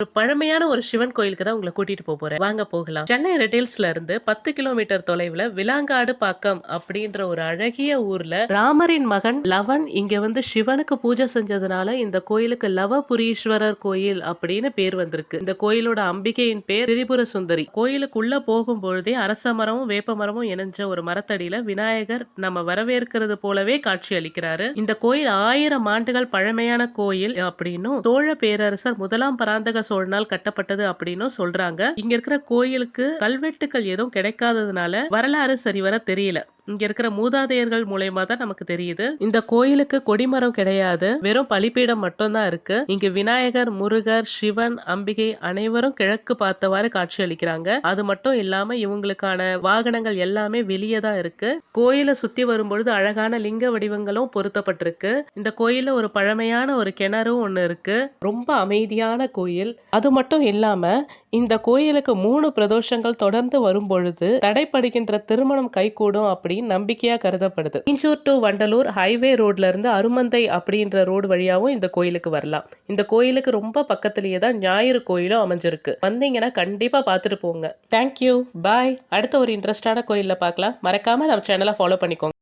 ஒரு பழமையான ஒரு சிவன் கோயிலுக்கு தான் உங்களை கூட்டிட்டு போறேன். வாங்க போகலாம். சென்னை ரெட்டில்ஸ்ல இருந்து 10 கிலோமீட்டர் தொலைவுல விலாங்காடு பாக்கம் அப்படின்ற ஒரு அழகிய ஊர்ல ராமரின் மகன் லவன் இங்க வந்து சிவனுக்கு பூஜை செஞ்சதுனால இந்த கோயிலுக்கு லவபுரீஸ்வரர் கோயில் அப்படின்னு பேர் வந்திருக்கு. இந்த கோயிலோட அம்பிகையின் பேர் திரிபுர சுந்தரி. கோயிலுக்குள்ள போகும்பொழுதே அரச மரமும் வேப்ப மரமும் இணைஞ்ச ஒரு மரத்தடியில விநாயகர் நம்ம வரவேற்கிறது போலவே காட்சி அளிக்கிறாரு. இந்த கோயில் 1000 ஆண்டுகள் பழமையான கோயில் அப்படின்னும் சோழ பேரரசர் முதலாம் பராந்தக சோழனால் கட்டப்பட்டது அப்படின்னு சொல்றாங்க. இங்க இருக்கிற கோயிலுக்கு கல்வெட்டுகள் எதுவும் கிடைக்காததுனால வரலாறு சரிவர தெரியல. இங்க இருக்கிற மூதாதையர்கள் மூலயமா தான் நமக்கு தெரியுது. இந்த கோயிலுக்கு கொடிமரம் கிடையாது, வெறும் பலிபீடம் மட்டும் தான் இருக்கு. இங்க விநாயகர், முருகர், சிவன், அம்பிகை அனைவரும் கிழக்கு பார்த்தவாறு காட்சி அளிக்கிறாங்க. அது மட்டும் இல்லாம இவங்களுக்கான வாகனங்கள் எல்லாமே வெளியே தான் இருக்கு. கோயிலை சுத்தி வரும்பொழுது அழகான லிங்க வடிவங்களும் பொருத்தப்பட்டிருக்கு. இந்த கோயில்ல ஒரு பழமையான ஒரு கிணறும் ஒண்ணு இருக்கு. ரொம்ப அமைதியான கோயில். அது மட்டும் இல்லாம இந்த கோயிலுக்கு 3 பிரதோஷங்கள் தொடர்ந்து வரும் பொழுது தடைப்படுகின்ற திருமணம் கைகூடும் அப்படின்னு நம்பிக்கையா கருதப்படுது. இஞ்சூர் டு வண்டலூர் ஹைவே ரோட்ல இருந்து அருமந்தை அப்படின்ற ரோடு வழியாவும் இந்த கோயிலுக்கு வரலாம். இந்த கோயிலுக்கு ரொம்ப பக்கத்திலேயே தான் ஞாயிறு கோயிலும் அமைஞ்சிருக்கு. வந்தீங்கன்னா கண்டிப்பா பார்த்துட்டு போங்க. தேங்க்யூ, பாய். அடுத்த ஒரு இன்ட்ரெஸ்டான கோயில்ல பார்க்கலாம். மறக்காம நம்ம சேனலை ஃபாலோ பண்ணிக்கோங்க.